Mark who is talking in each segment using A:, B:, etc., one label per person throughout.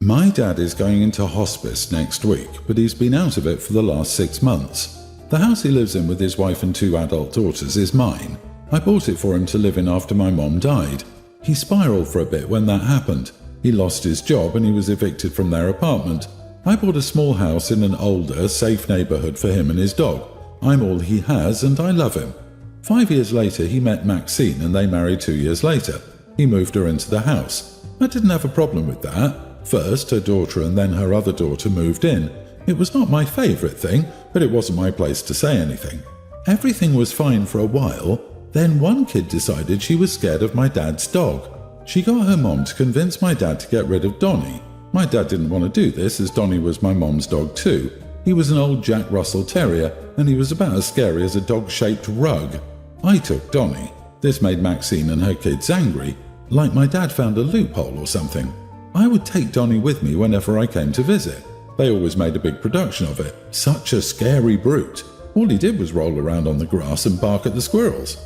A: My dad is going into hospice next week, but he's been out of it for the last 6 months. The house he lives in with his wife and 2 adult daughters is mine. I bought it for him to live in after my mom died. He spiraled for a bit when that happened. He lost his job and he was evicted from their apartment. I bought a small house in an older, safe neighborhood for him and his dog. I'm all he has and I love him. 5 years later he met Maxine and they married 2 years later. He moved her into the house. I didn't have a problem with that. First, her daughter and then her other daughter moved in. It was not my favourite thing, but it wasn't my place to say anything. Everything was fine for a while, then one kid decided she was scared of my dad's dog. She got her mom to convince my dad to get rid of Donnie. My dad didn't want to do this as Donnie was my mom's dog too. He was an old Jack Russell Terrier and he was about as scary as a dog-shaped rug. I took Donnie. This made Maxine and her kids angry, like my dad found a loophole or something. I would take Donnie with me whenever I came to visit. They always made a big production of it. Such a scary brute. All he did was roll around on the grass and bark at the squirrels.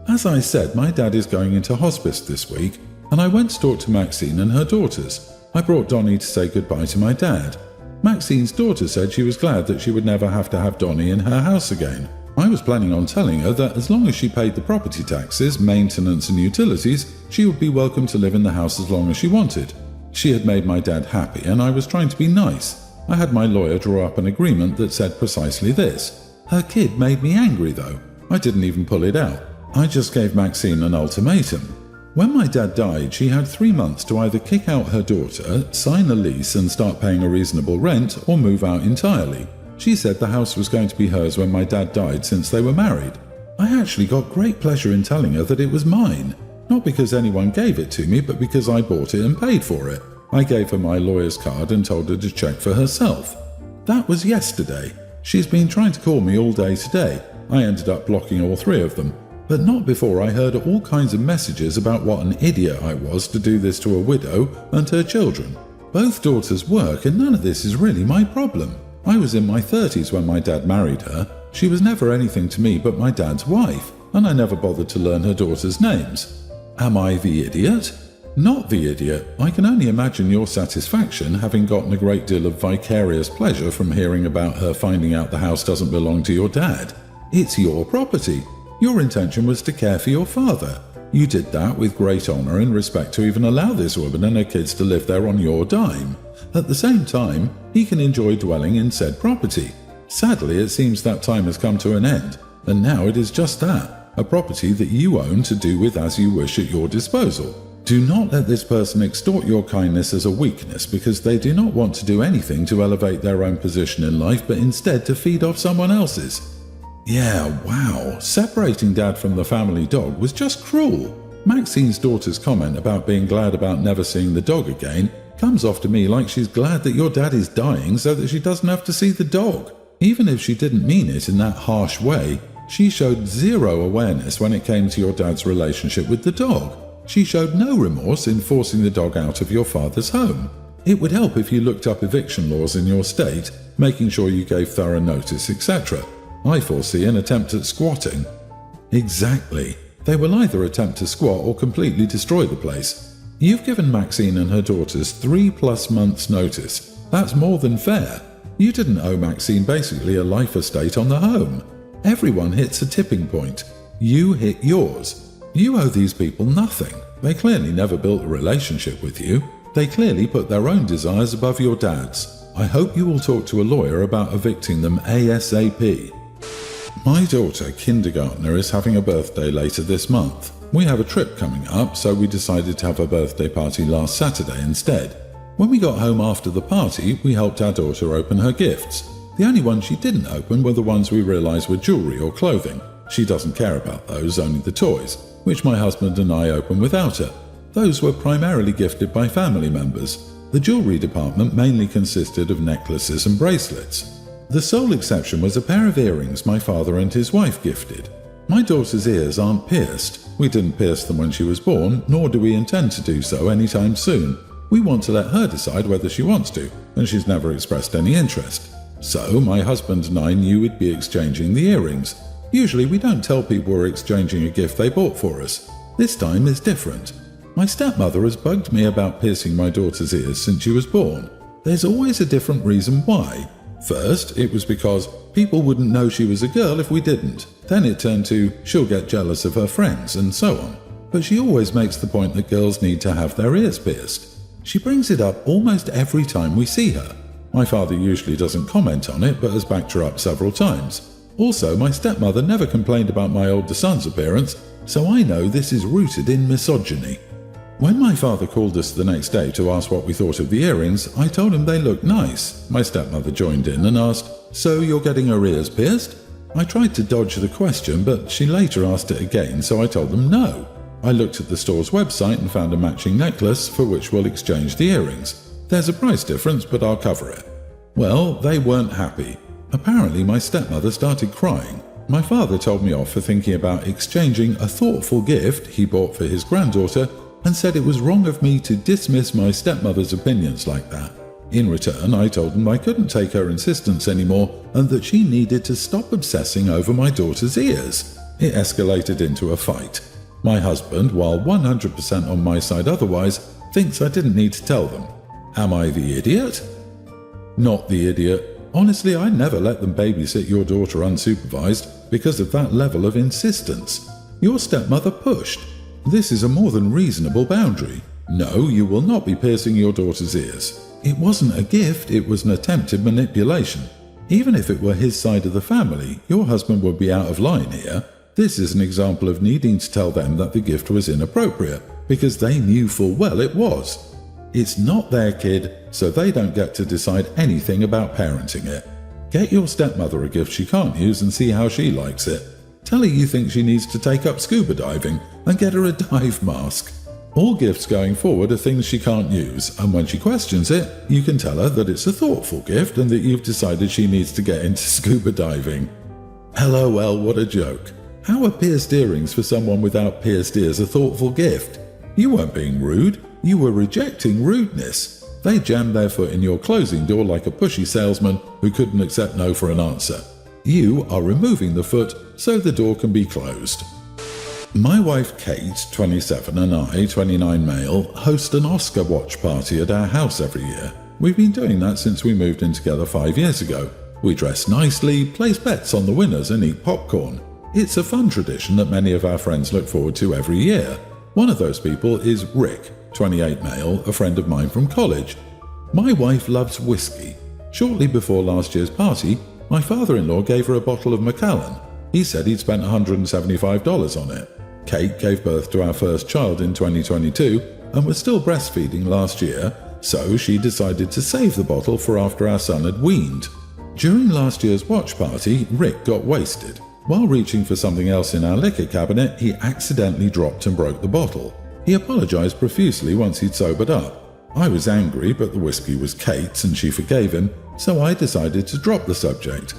A: As I said, my dad is going into hospice this week, and I went to talk to Maxine and her daughters. I brought Donnie to say goodbye to my dad. Maxine's daughter said she was glad that she would never have to have Donnie in her house again. I was planning on telling her that as long as she paid the property taxes, maintenance and utilities, she would be welcome to live in the house as long as she wanted. She had made my dad happy and I was trying to be nice. I had my lawyer draw up an agreement that said precisely this. Her kid made me angry though. I didn't even pull it out. I just gave Maxine an ultimatum. When my dad died, she had 3 months to either kick out her daughter, sign a lease and start paying a reasonable rent, or move out entirely. She said the house was going to be hers when my dad died since they were married. I actually got great pleasure in telling her that it was mine. Not because anyone gave it to me, but because I bought it and paid for it. I gave her my lawyer's card and told her to check for herself. That was yesterday. She's been trying to call me all day today. I ended up blocking all 3 of them. But not before I heard all kinds of messages about what an idiot I was to do this to a widow and her children. Both daughters work and none of this is really my problem. I was in my 30s when my dad married her. She was never anything to me but my dad's wife, and I never bothered to learn her daughters' names. Am I the idiot? Not the idiot. I can only imagine your satisfaction, having gotten a great deal of vicarious pleasure from hearing about her finding out the house doesn't belong to your dad. It's your property. Your intention was to care for your father. You did that with great honour and respect to even allow this woman and her kids to live there on your dime. At the same time, he can enjoy dwelling in said property. Sadly, it seems that time has come to an end, and now it is just that, a property that you own to do with as you wish at your disposal. Do not let this person extort your kindness as a weakness because they do not want to do anything to elevate their own position in life but instead to feed off someone else's. Yeah, wow, separating Dad from the family dog was just cruel. Maxine's daughter's comment about being glad about never seeing the dog again comes off to me like she's glad that your dad is dying so that she doesn't have to see the dog. Even if she didn't mean it in that harsh way, she showed zero awareness when it came to your dad's relationship with the dog. She showed no remorse in forcing the dog out of your father's home. It would help if you looked up eviction laws in your state, making sure you gave thorough notice, etc. I foresee an attempt at squatting. Exactly. They will either attempt to squat or completely destroy the place. You've given Maxine and her daughters 3+ months' notice. That's more than fair. You didn't owe Maxine basically a life estate on the home. Everyone hits a tipping point. You hit yours. You owe these people nothing. They clearly never built a relationship with you. They clearly put their own desires above your dad's. I hope you will talk to a lawyer about evicting them ASAP. My daughter, kindergartner, is having a birthday later this month. We have a trip coming up, so we decided to have a birthday party last Saturday instead. When we got home after the party, we helped our daughter open her gifts. The only ones she didn't open were the ones we realized were jewelry or clothing. She doesn't care about those, only the toys, which my husband and I opened without her. Those were primarily gifted by family members. The jewelry department mainly consisted of necklaces and bracelets. The sole exception was a pair of earrings my father and his wife gifted. My daughter's ears aren't pierced. We didn't pierce them when she was born, nor do we intend to do so anytime soon. We want to let her decide whether she wants to, and she's never expressed any interest. So my husband and I knew we'd be exchanging the earrings. Usually we don't tell people we're exchanging a gift they bought for us. This time is different. My stepmother has bugged me about piercing my daughter's ears since she was born. There's always a different reason why. First, it was because people wouldn't know she was a girl if we didn't. Then it turned to she'll get jealous of her friends and so on. But she always makes the point that girls need to have their ears pierced. She brings it up almost every time we see her. My father usually doesn't comment on it but has backed her up several times. Also, my stepmother never complained about my older son's appearance, so I know this is rooted in misogyny. When my father called us the next day to ask what we thought of the earrings, I told him they looked nice. My stepmother joined in and asked, "So you're getting her ears pierced?" I tried to dodge the question, but she later asked it again, so I told them no. I looked at the store's website and found a matching necklace for which we'll exchange the earrings. There's a price difference, but I'll cover it. Well, they weren't happy. Apparently my stepmother started crying. My father told me off for thinking about exchanging a thoughtful gift he bought for his granddaughter and said it was wrong of me to dismiss my stepmother's opinions like that. In return, I told him I couldn't take her insistence anymore and that she needed to stop obsessing over my daughter's ears. It escalated into a fight. My husband, while 100% on my side otherwise, thinks I didn't need to tell them. Am I the idiot? Not the idiot. Honestly, I never let them babysit your daughter unsupervised because of that level of insistence. Your stepmother pushed. This is a more than reasonable boundary. No, you will not be piercing your daughter's ears. It wasn't a gift, it was an attempted manipulation. Even if it were his side of the family, your husband would be out of line here. This is an example of needing to tell them that the gift was inappropriate, because they knew full well it was. It's not their kid, so they don't get to decide anything about parenting it. Get your stepmother a gift she can't use and see how she likes it. Tell her you think she needs to take up scuba diving and get her a dive mask. All gifts going forward are things she can't use, and when she questions it, you can tell her that it's a thoughtful gift and that you've decided she needs to get into scuba diving. LOL, what a joke. How are pierced earrings for someone without pierced ears a thoughtful gift? You weren't being rude, you were rejecting rudeness. They jammed their foot in your closing door like a pushy salesman who couldn't accept no for an answer. You are removing the foot so the door can be closed. My wife Kate, 27, and I, 29 male, host an Oscar watch party at our house every year. We've been doing that since we moved in together 5 years ago. We dress nicely, place bets on the winners, and eat popcorn. It's a fun tradition that many of our friends look forward to every year. One of those people is Rick, 28 male, a friend of mine from college. My wife loves whiskey. Shortly before last year's party, my father-in-law gave her a bottle of Macallan. He said he'd spent $175 on it. Kate gave birth to our first child in 2022 and was still breastfeeding last year, so she decided to save the bottle for after our son had weaned. During last year's watch party, Rick got wasted. While reaching for something else in our liquor cabinet, he accidentally dropped and broke the bottle. He apologized profusely once he'd sobered up. I was angry, but the whiskey was Kate's and she forgave him, so I decided to drop the subject.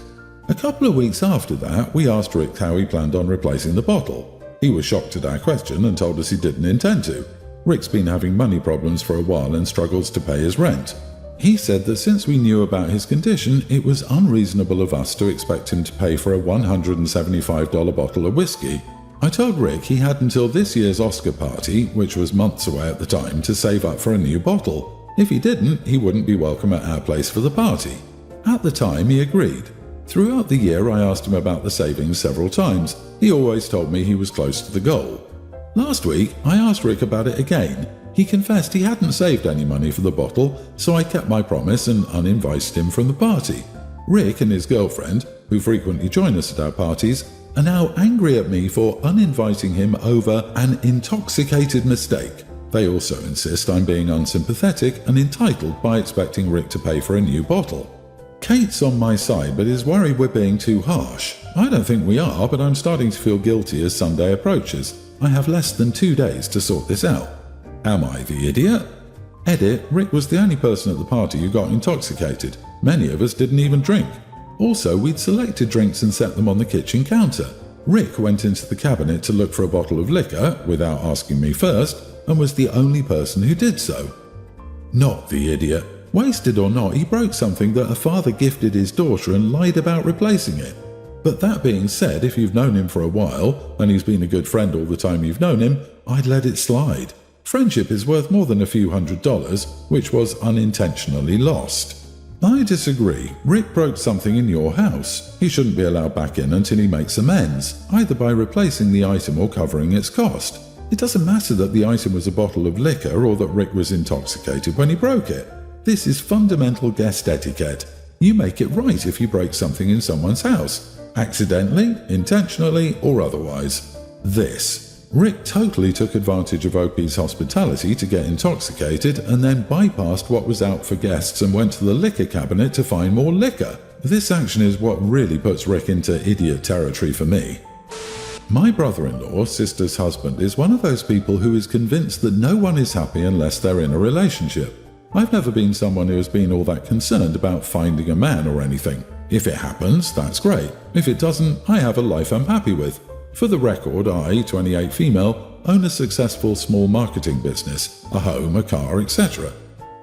A: A couple of weeks after that, we asked Rick how he planned on replacing the bottle. He was shocked at our question and told us he didn't intend to. Rick's been having money problems for a while and struggles to pay his rent. He said that since we knew about his condition, it was unreasonable of us to expect him to pay for a $175 bottle of whiskey. I told Rick he had until this year's Oscar party, which was months away at the time, to save up for a new bottle. If he didn't, he wouldn't be welcome at our place for the party. At the time, he agreed. Throughout the year, I asked him about the savings several times. He always told me he was close to the goal. Last week, I asked Rick about it again. He confessed he hadn't saved any money for the bottle, so I kept my promise and uninvited him from the party. Rick and his girlfriend, who frequently join us at our parties, are now angry at me for uninviting him over an intoxicated mistake. They also insist I'm being unsympathetic and entitled by expecting Rick to pay for a new bottle. Kate's on my side but is worried we're being too harsh. I don't think we are, but I'm starting to feel guilty as Sunday approaches. I have less than 2 days to sort this out. Am I the idiot? Edit, Rick was the only person at the party who got intoxicated. Many of us didn't even drink. Also, we'd selected drinks and set them on the kitchen counter. Rick went into the cabinet to look for a bottle of liquor, without asking me first, and was the only person who did so. Not the idiot. Wasted or not, he broke something that a father gifted his daughter and lied about replacing it. But that being said, if you've known him for a while, and he's been a good friend all the time you've known him, I'd let it slide. Friendship is worth more than a few $100s, which was unintentionally lost. I disagree. Rick broke something in your house. He shouldn't be allowed back in until he makes amends, either by replacing the item or covering its cost. It doesn't matter that the item was a bottle of liquor or that Rick was intoxicated when he broke it. This is fundamental guest etiquette. You make it right if you break something in someone's house, accidentally, intentionally, or otherwise. Rick totally took advantage of OP's hospitality to get intoxicated and then bypassed what was out for guests and went to the liquor cabinet to find more liquor. This action is what really puts Rick into idiot territory for me. My brother-in-law, sister's husband, is one of those people who is convinced that no one is happy unless they're in a relationship. I've never been someone who has been all that concerned about finding a man or anything. If it happens, that's great. If it doesn't, I have a life I'm happy with. For the record, I, 28 female, own a successful small marketing business, a home, a car, etc.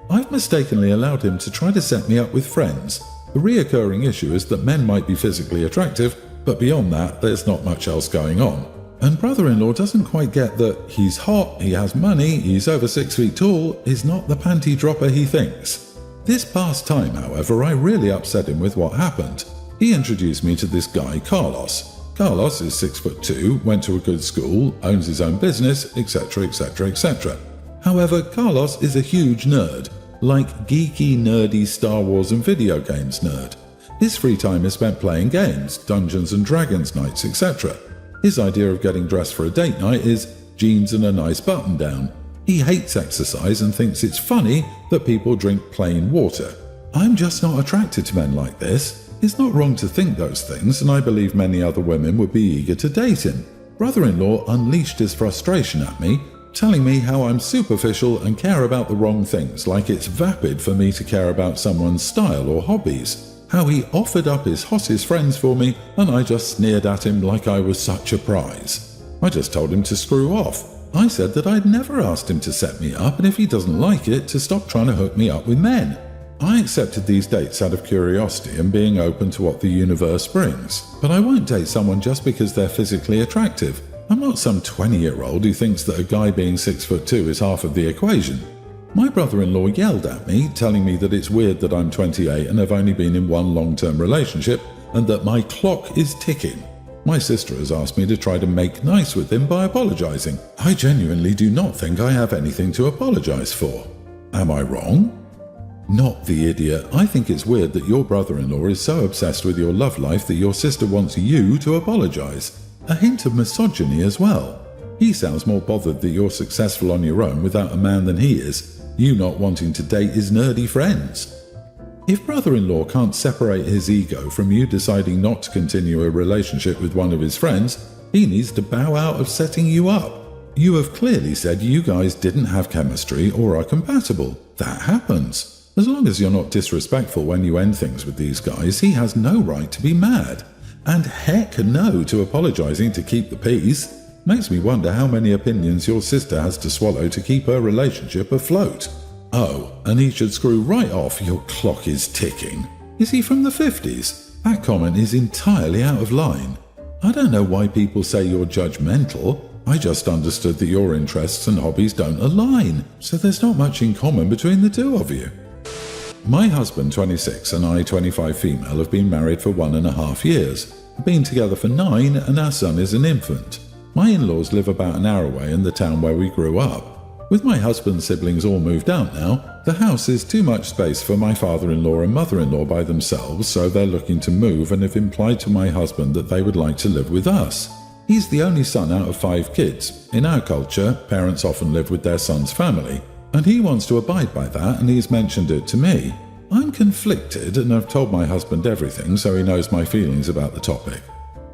A: I've mistakenly allowed him to try to set me up with friends. The reoccurring issue is that men might be physically attractive, but beyond that, there's not much else going on. And brother-in-law doesn't quite get that he's hot, he has money, he's over 6 feet tall, is not the panty dropper he thinks. This past time, however, I really upset him with what happened. He introduced me to this guy, Carlos. Carlos is 6'2", went to a good school, owns his own business, etc, etc, etc. However, Carlos is a huge nerd, like geeky, nerdy Star Wars and video games nerd. His free time is spent playing games, Dungeons and Dragons nights, etc. His idea of getting dressed for a date night is jeans and a nice button-down. He hates exercise and thinks it's funny that people drink plain water. I'm just not attracted to men like this. It's not wrong to think those things, and I believe many other women would be eager to date him. Brother-in-law unleashed his frustration at me, telling me how I'm superficial and care about the wrong things, like it's vapid for me to care about someone's style or hobbies. How he offered up his hottest friends for me, and I just sneered at him like I was such a prize. I just told him to screw off. I said that I'd never asked him to set me up, and if he doesn't like it, to stop trying to hook me up with men. I accepted these dates out of curiosity and being open to what the universe brings, but I won't date someone just because they're physically attractive. I'm not some 20-year-old who thinks that a guy being 6'2" is half of the equation. My brother-in-law yelled at me, telling me that it's weird that I'm 28 and have only been in one long-term relationship, and that my clock is ticking. My sister has asked me to try to make nice with him by apologizing. I genuinely do not think I have anything to apologize for. Am I wrong? Not the idiot. I think it's weird that your brother-in-law is so obsessed with your love life that your sister wants you to apologize. A hint of misogyny as well. He sounds more bothered that you're successful on your own without a man than he is, you not wanting to date his nerdy friends. If brother-in-law can't separate his ego from you deciding not to continue a relationship with one of his friends, he needs to bow out of setting you up. You have clearly said you guys didn't have chemistry or are compatible. That happens. As long as you're not disrespectful when you end things with these guys, he has no right to be mad. And heck no to apologizing to keep the peace. Makes me wonder how many opinions your sister has to swallow to keep her relationship afloat. Oh, and he should screw right off, your clock is ticking. Is he from the 50s? That comment is entirely out of line. I don't know why people say you're judgmental. I just understood that your interests and hobbies don't align, so there's not much in common between the two of you. My husband, 26, and I, 25 female, have been married for 1.5 years. Been together for 9, and our son is an infant. My in-laws live about an hour away in the town where we grew up. With my husband's siblings all moved out now, the house is too much space for my father-in-law and mother-in-law by themselves, so they're looking to move and have implied to my husband that they would like to live with us. He's the only son out of 5 kids. In our culture, parents often live with their son's family, and he wants to abide by that, and he's mentioned it to me. I'm conflicted, and I've told my husband everything so he knows my feelings about the topic.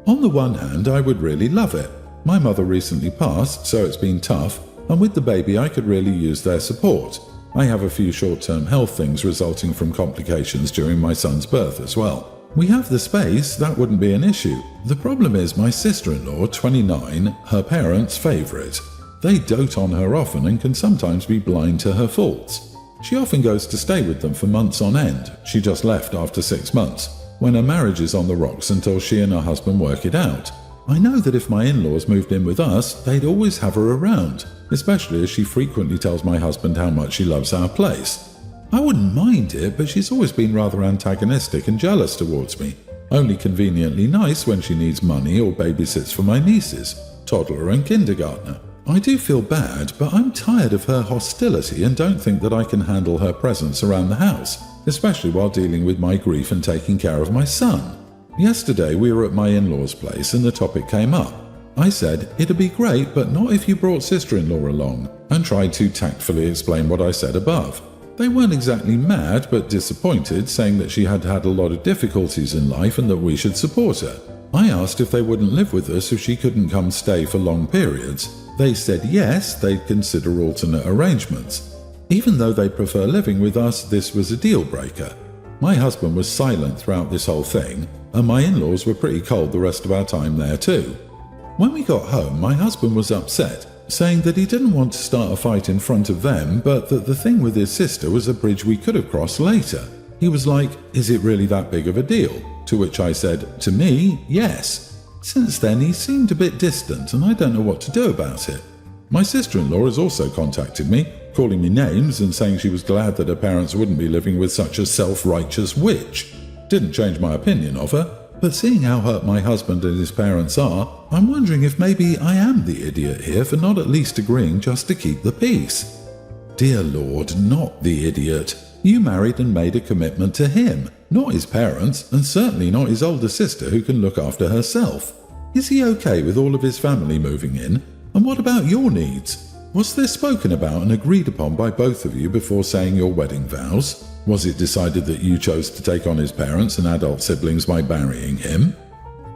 A: On the one hand, I would really love it. My mother recently passed, so it's been tough, and with the baby I could really use their support. I have a few short-term health things resulting from complications during my son's birth as well. We have the space, that wouldn't be an issue. The problem is my sister-in-law, 29, her parents' favourite. They dote on her often and can sometimes be blind to her faults. She often goes to stay with them for months on end. She just left after 6 months, when her marriage is on the rocks until she and her husband work it out. I know that if my in-laws moved in with us, they'd always have her around. especially as she frequently tells my husband how much she loves our place. I wouldn't mind it, but she's always been rather antagonistic and jealous towards me, only conveniently nice when she needs money or babysits for my nieces, toddler and kindergartner. I do feel bad, but I'm tired of her hostility and don't think that I can handle her presence around the house, especially while dealing with my grief and taking care of my son. Yesterday we were at my in-laws' place and the topic came up. I said, it'd be great, but not if you brought sister-in-law along, and tried to tactfully explain what I said above. They weren't exactly mad, but disappointed, saying that she had had a lot of difficulties in life and that we should support her. I asked if they wouldn't live with us if she couldn't come stay for long periods. They said yes, they'd consider alternate arrangements. Even though they prefer living with us, this was a deal breaker. My husband was silent throughout this whole thing, and my in-laws were pretty cold the rest of our time there too. When we got home, my husband was upset, saying that he didn't want to start a fight in front of them, but that the thing with his sister was a bridge we could have crossed later. He was like, is it really that big of a deal? To which I said, to me, yes. Since then, he seemed a bit distant, and I don't know what to do about it. My sister-in-law has also contacted me, calling me names and saying she was glad that her parents wouldn't be living with such a self-righteous witch. Didn't change my opinion of her, but seeing how hurt my husband and his parents are, I'm wondering if maybe I am the idiot here for not at least agreeing just to keep the peace. Dear Lord, not the idiot. You married and made a commitment to him, not his parents, and certainly not his older sister who can look after herself. Is he okay with all of his family moving in? And what about your needs? Was this spoken about and agreed upon by both of you before saying your wedding vows? Was it decided that you chose to take on his parents and adult siblings by marrying him?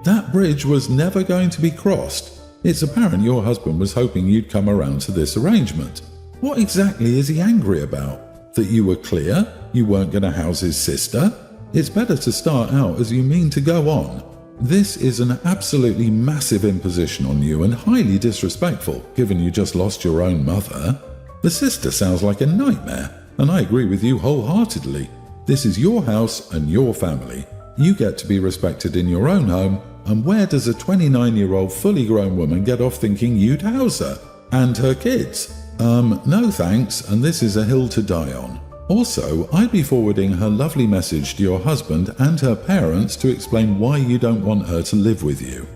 A: That bridge was never going to be crossed. It's apparent your husband was hoping you'd come around to this arrangement. What exactly is he angry about? That you were clear? You weren't going to house his sister? It's better to start out as you mean to go on. This is an absolutely massive imposition on you and highly disrespectful, given you just lost your own mother. The sister sounds like a nightmare, and I agree with you wholeheartedly. This is your house and your family. You get to be respected in your own home, and where does a 29-year-old fully grown woman get off thinking you'd house her? And her kids? No thanks, and this is a hill to die on. Also, I'd be forwarding her lovely message to your husband and her parents to explain why you don't want her to live with you.